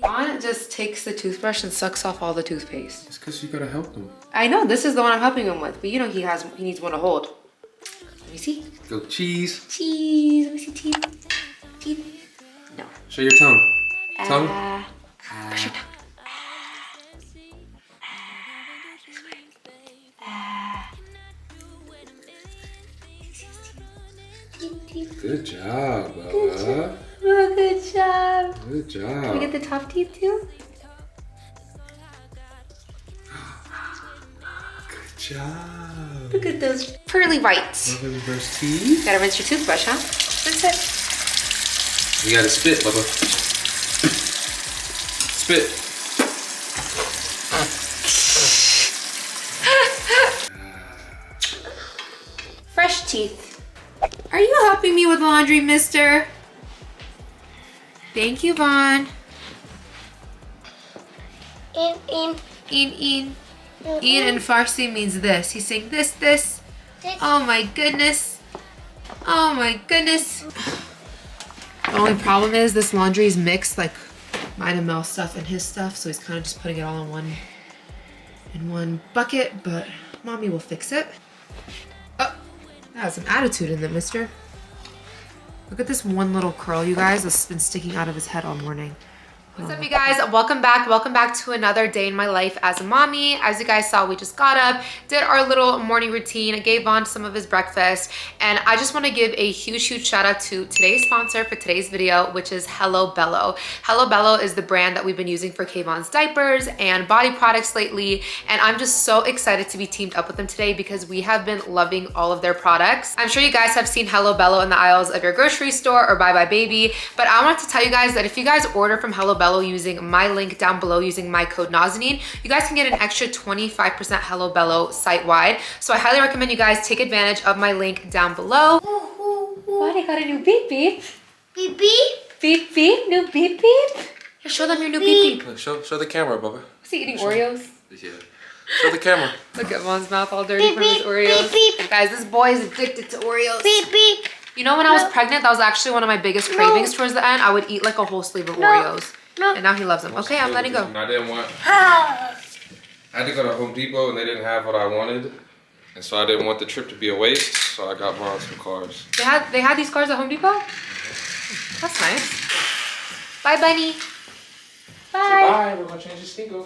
Vaughn just takes the toothbrush and sucks off all the toothpaste. It's because you gotta help them. I know, this is the one I'm helping him with, but you know he needs one to hold. Let me see. Go cheese. Cheese. Let me see teeth. Teeth. No. Show your tongue. Tongue. Push your tongue. This way. Teeth. Good job, Bella. Oh, good job. Good job. Can we get the top teeth too? Good job. Look at those pearly whites. Bubba reverse teeth. Gotta rinse your toothbrush, huh? Rinse it. You gotta spit, Bubba. Spit. Fresh teeth. Are you helping me with laundry, mister? Thank you, Vaughn. In. In in Farsi means this. He's saying this. Oh my goodness. Oh my goodness. The only problem is this laundry is mixed, like mine and Mel's stuff and his stuff, so he's kind of just putting it all in one bucket, but mommy will fix it. Oh, that has some attitude in it, mister. Look at this one little curl, you guys, that's been sticking out of his head all morning. What's up, you guys? Welcome back to another day in my life as a mommy. As you guys saw, we just got up, did our little morning routine, gave Vaughn some of his breakfast, and I just want to give a huge shout out to today's sponsor for today's video, which is Hello Bello. Hello Bello is the brand that we've been using for Kayvon's diapers and body products lately, and I'm just so excited to be teamed up with them today because we have been loving all of their products. I'm sure you guys have seen Hello Bello in the aisles of your grocery store or Bye Bye Baby, but I wanted to tell you guys that if you guys order from Hello Bello using my link down below using my code Nazanin, you guys can get an extra 25% Hello Bello site-wide. So I highly recommend you guys take advantage of my link down below. What? I got a new beep beep. Beep beep? Beep beep? New beep beep? Yeah, show them your new beep beep. Show the camera, Bubba. Is he eating Oreos? Yeah. Show the camera. Look at Vaughn's mouth all dirty Beep, from his beep, Oreos. beep, beep. Guys, this boy is addicted to Oreos. Beep beep. You know, when I was pregnant, that was actually one of my biggest cravings towards the end. I would eat like a whole sleeve of Oreos. No. And now he loves them. Okay, I'm letting go. I didn't want. Ah. I had to go to Home Depot and they didn't have what I wanted, and so I didn't want the trip to be a waste. So I got Vaughn some cars. They had these cars at Home Depot? That's nice. Bye, Bunny. Bye. Bye. We're gonna change the sneaker.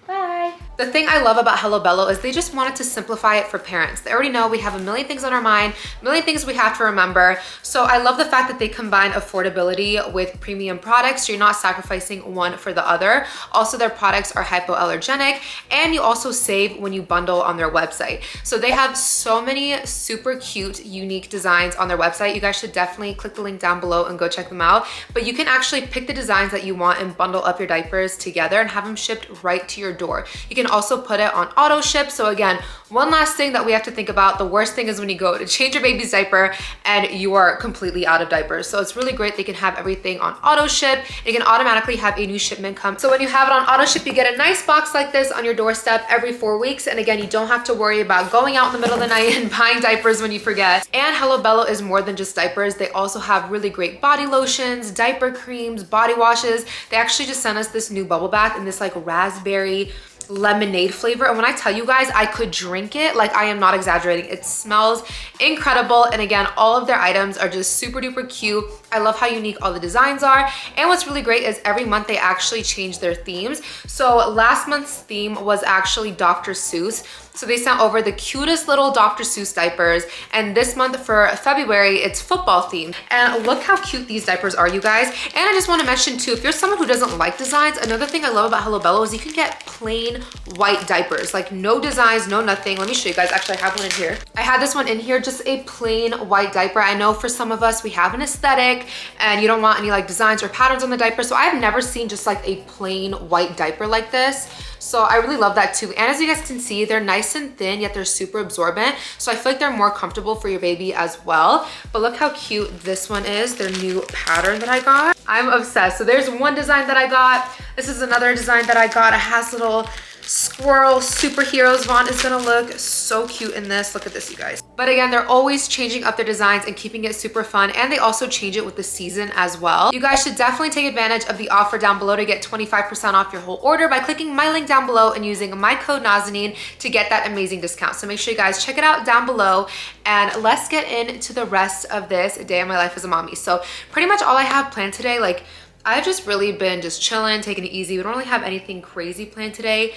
Bye. The thing I love about Hello Bello is they just wanted to simplify it for parents. They already know we have a million things on our mind, a million things we have to remember. So I love the fact that they combine affordability with premium products, so you're not sacrificing one for the other. Also, their products are hypoallergenic, and you also save when you bundle on their website. So they have so many super cute, unique designs on their website. You guys should definitely click the link down below and go check them out. But you can actually pick the designs that you want and bundle up your diapers together and have them shipped right to your door. You can also put it on auto ship. So again, one last thing that we have to think about, the worst thing is when you go to change your baby's diaper and you are completely out of diapers. So it's really great they can have everything on auto ship. You can automatically have a new shipment come. So when you have it on auto ship, you get a nice box like this on your doorstep every 4 weeks. And again, you don't have to worry about going out in the middle of the night and buying diapers when you forget. And Hello Bello is more than just diapers. They also have really great body lotions, diaper creams, body washes. They actually just sent us this new bubble bath in this like raspberry lemonade flavor, and when I tell you guys I could drink it, like I am not exaggerating. It smells incredible, and again, all of their items are just super duper cute. I love how unique all the designs are, and what's really great is every month they actually change their themes. So last month's theme was actually Dr. Seuss. So they sent over the cutest little Dr. Seuss diapers, and this month for February, it's football themed. And look how cute these diapers are, you guys. And I just want to mention too, if you're someone who doesn't like designs, another thing I love about Hello Bello is you can get plain white diapers, like no designs, no nothing. Let me show you guys. Actually, I have one in here. I had this one in here, just a plain white diaper. I know for some of us, we have an aesthetic and you don't want any like designs or patterns on the diaper. So I've never seen just like a plain white diaper like this. So I really love that too. And as you guys can see, they're nice and thin, yet they're super absorbent. So I feel like they're more comfortable for your baby as well. But look how cute this one is, their new pattern that I got. I'm obsessed. So there's one design that I got. This is another design that I got. It has little squirrel superheroes. Vaughn is gonna look so cute in this. Look at this, you guys. But again, they're always changing up their designs and keeping it super fun, and they also change it with the season as well. You guys should definitely take advantage of the offer down below to get 25% off your whole order by clicking my link down below and using my code Nazanin to get that amazing discount. So make sure you guys check it out down below, and let's get into the rest of this day of my life as a mommy. So pretty much all I have planned today, like I've just really been just chilling, taking it easy. We don't really have anything crazy planned today.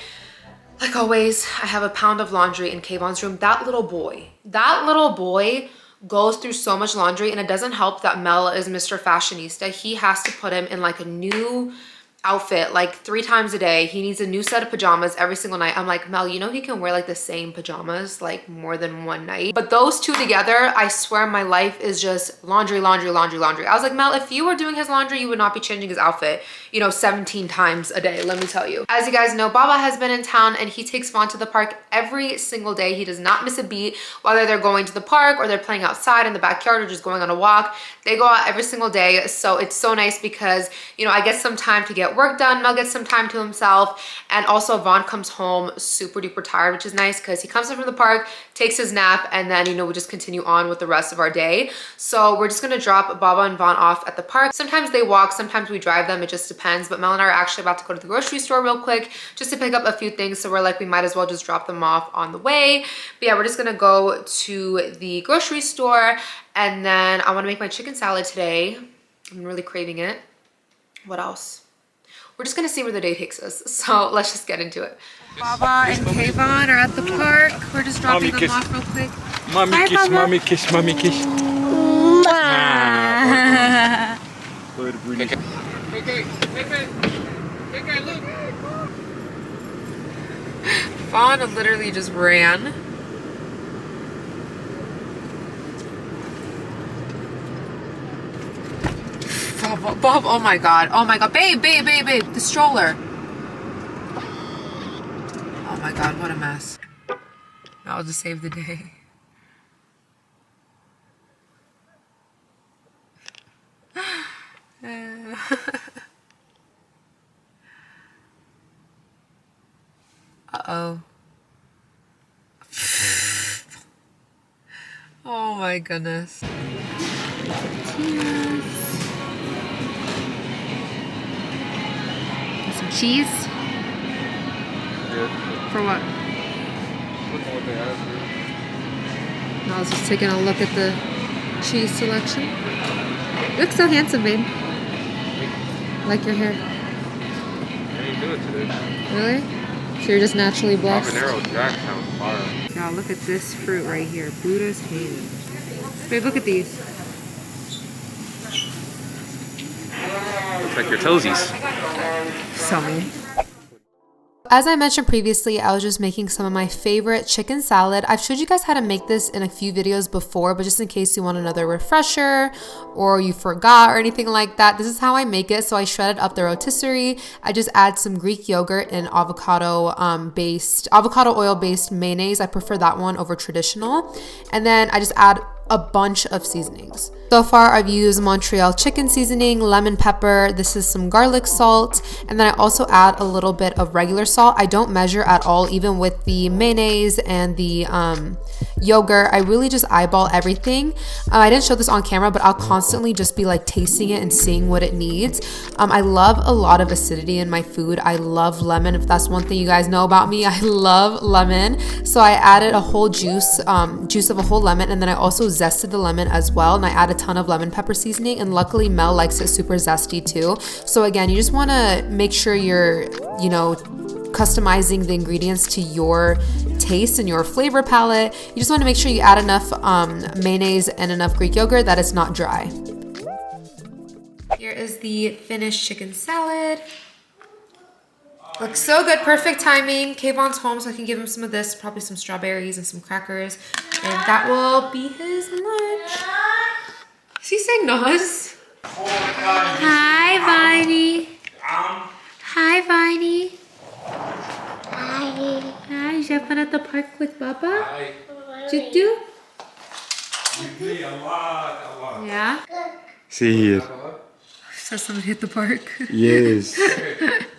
Like always, I have a pound of laundry in Kayvon's room. That little boy goes through so much laundry, and it doesn't help that Mel is Mr. Fashionista. He has to put him in like a new outfit like 3 times a day. He needs a new set of pajamas every single night. I'm like, Mel, you know he can wear like the same pajamas like more than one night. But those two together, I swear my life is just laundry, laundry, laundry, laundry. I was like, Mel, if you were doing his laundry, you would not be changing his outfit, you know, 17 times a day, let me tell you. As you guys know, Baba has been in town, and he takes Vaughn to the park every single day. He does not miss a beat, whether they're going to the park or they're playing outside in the backyard or just going on a walk. They go out every single day. So it's so nice because, you know, I get some time to get work done. Mel gets some time to himself. And also Vaughn comes home super duper tired, which is nice because he comes in from the park, takes his nap, and then, you know, we just continue on with the rest of our day. So we're just gonna drop Baba and Vaughn off at the park. Sometimes they walk, sometimes we drive them. It just depends. But Mel and I are actually about to go to the grocery store real quick just to pick up a few things. So we're like, we might as well just drop them off on the way. But yeah, we're just gonna go to the grocery store, and then I want to make my chicken salad today. I'm really craving it. What else? We're just gonna see where the day takes us. So let's just get into it. Baba and Kayvon are at the park. We're just dropping them off real quick. Mommy Hi, kiss, Baba. mommy kiss, mommy kiss. Look. Vaughn literally just ran. Bob, oh my god, babe, the stroller. Oh my god, what a mess. I'll just save the day. Uh-oh. Oh my goodness. Some cheese? Yeah. For what? Look at what they have here. I was just taking a look at the cheese selection. You look so handsome, babe. I like your hair. I didn't do it today. Really? So you're just naturally blessed? Habanero Jack sounds fire. Y'all, look at this fruit right here. Buddha's cane. Babe, look at these. Looks like your toesies. So mean. As I mentioned previously, I was just making some of my favorite chicken salad. I've showed you guys how to make this in a few videos before, but just in case you want another refresher or you forgot or anything like that, this is how I make it. So I shredded up the rotisserie. I just add some Greek yogurt and avocado oil based mayonnaise. I prefer that one over traditional. And then I just add a bunch of seasonings. So far, I've used Montreal chicken seasoning, lemon pepper, this is some garlic salt, and then I also add a little bit of regular salt. I don't measure at all, even with the mayonnaise and the yogurt. I really just eyeball everything. I didn't show this on camera, but I'll constantly just be like tasting it and seeing what it needs. I love a lot of acidity in my food. I love lemon. If that's one thing you guys know about me, I love lemon. So I added a whole juice of a whole lemon, and then I also zested the lemon as well, and I add a ton of lemon pepper seasoning, and luckily Mel likes it super zesty too. So again, you just want to make sure you're, you know, customizing the ingredients to your taste and your flavor palette. You just want to make sure you add enough mayonnaise and enough Greek yogurt that it's not dry. Here is the finished chicken salad. Looks so good, perfect timing. Kayvon's home, so I can give him some of this, probably some strawberries and some crackers, and that will be his lunch. Is he saying Nas? Hi, Viney. Hi, Viney. Hi. Hi, did you have fun at the park with Baba? Hi. Did you do? We play a lot. Yeah? See here. So somebody at the park. Yes.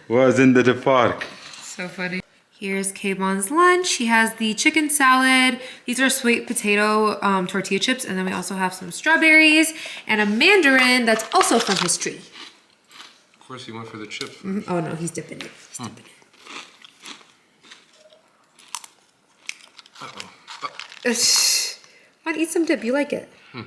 Was in the park. So funny. Here's Kayvon's lunch. He has the chicken salad. These are sweet potato tortilla chips. And then we also have some strawberries and a mandarin that's also from his tree. Of course, he went for the chips. Oh no, he's dipping it. He's dipping it. Why don't eat some dip? You like it. Did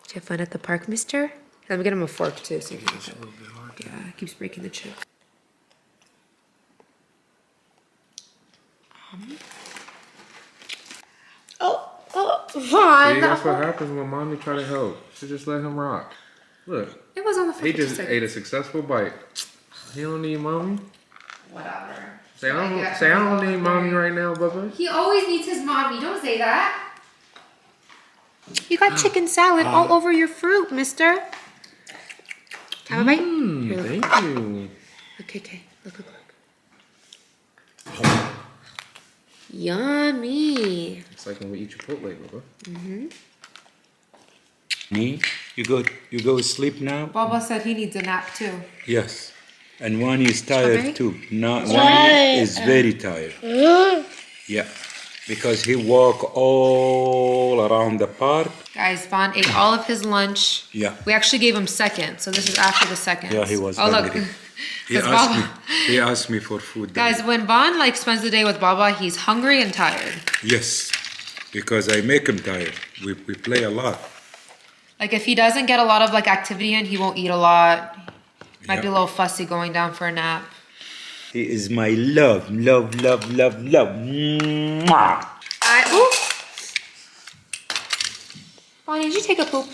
you have fun at the park, mister? Let me get him a fork too. So you can It's a little bit hard. yeah, it keeps breaking the chip. Vaughn. See, that's what happens when mommy try to help. She just let him rock. Look, It was on the phone. he just ate a successful bite. He don't need mommy. Whatever. Say I don't need mommy right now, Bubba. He always needs his mommy. Don't say that. You got chicken salad all over your fruit, mister. Have a bite? Here, look. Thank you. Okay. Look. Yummy. It's like when we eat Chipotle, Bubba. Me? You go sleep now? Baba said he needs a nap too. Yes. And one is tired Strawberry? too. No, one is very tired. Yeah. Because he walk all around the park. Guys, Vaughn ate all of his lunch. Yeah. We actually gave him second, so this is after the second. Yeah, he was Oh, look. hungry. He 'Cause asked Baba- me. He asked me for food. Guys, when Vaughn spends the day with Baba, he's hungry and tired. Yes. Because I make him tired. We play a lot. Like if he doesn't get a lot of activity in, he won't eat a lot. Might be a Yeah. little fussy going down for a nap. He is my love. Mwah. Bonnie, did you take a poop?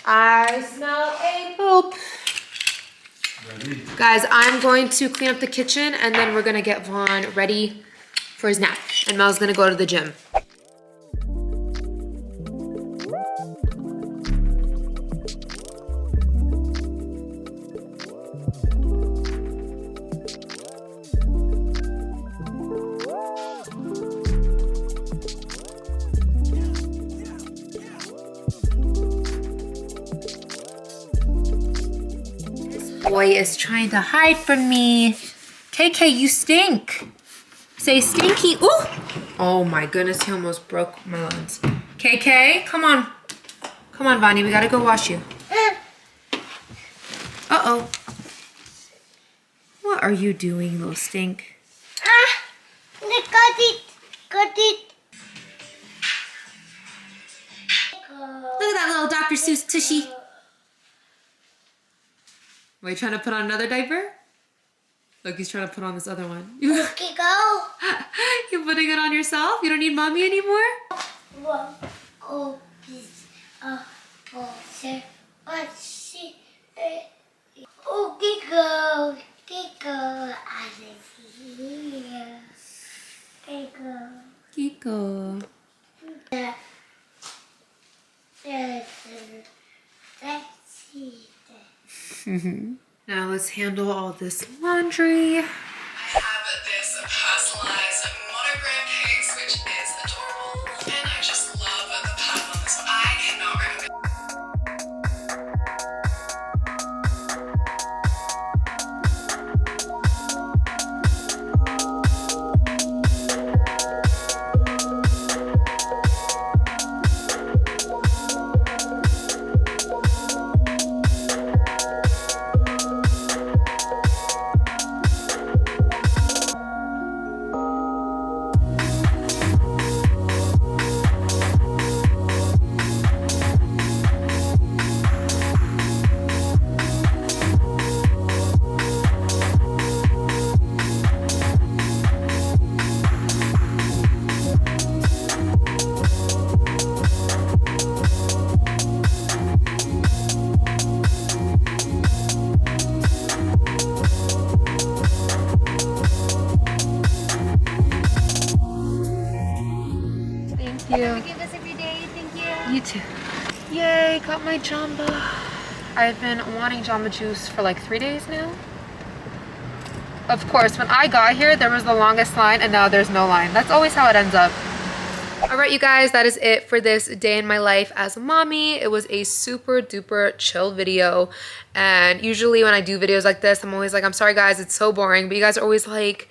I smell a poop. Guys, I'm going to clean up the kitchen and then we're gonna get Vaughn ready for his nap. And Mel's gonna go to the gym. Boy is trying to hide from me. KK, you stink. Say stinky. Ooh. Oh my goodness, he almost broke my lens. KK, come on. Come on, Bonnie, we gotta go wash you. Uh-oh. What are you doing, little stink? Got it. Look at that little Dr. Seuss tushy. Are you trying to put on another diaper? Look, he's trying to put on this other one. Okay, go. You're putting it on yourself? You don't need mommy anymore? Oh, please. Sir. See. Okay, go. Kiko. Now let's handle all this laundry. I have this personalized monogram case, which is adorable, and I just love the pattern on this one. I cannot recommend. Thank you. Give us every day. Thank you. You too. Yay, got my Jamba. I've been wanting Jamba Juice for like 3 days now. Of course, when I got here, there was the longest line and now there's no line. That's always how it ends up. All right, you guys, that is it for this day in my life as a mommy. It was a super duper chill video. And usually when I do videos like this, I'm always like, I'm sorry guys, it's so boring. But you guys are always like,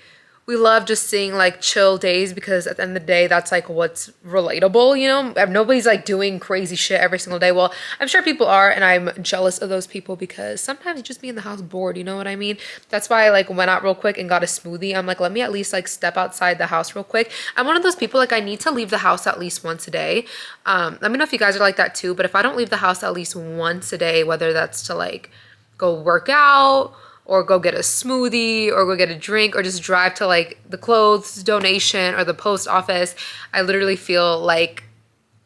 we love just seeing like chill days because at the end of the day, that's like what's relatable, you know? Nobody's like doing crazy shit every single day. Well, I'm sure people are, and I'm jealous of those people because sometimes you just be in the house bored, you know what I mean? That's why I like went out real quick and got a smoothie. I'm like, let me at least like step outside the house real quick. I'm one of those people, like I need to leave the house at least once a day. Let me know if you guys are like that too, but if I don't leave the house at least once a day, whether that's to like go work out or go get a smoothie or go get a drink or just drive to like the clothes donation or the post office, I literally feel like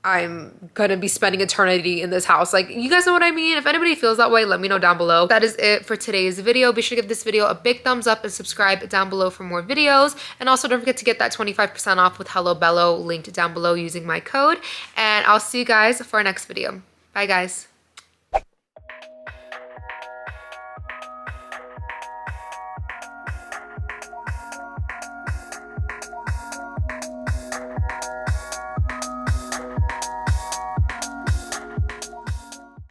I'm gonna be spending eternity in this house. Like, you guys know what I mean? If anybody feels that way, let me know down below. That is it for today's video. Be sure to give this video a big thumbs up and subscribe down below for more videos. And also don't forget to get that 25% off with Hello Bello linked down below using my code. And I'll see you guys for our next video. Bye guys.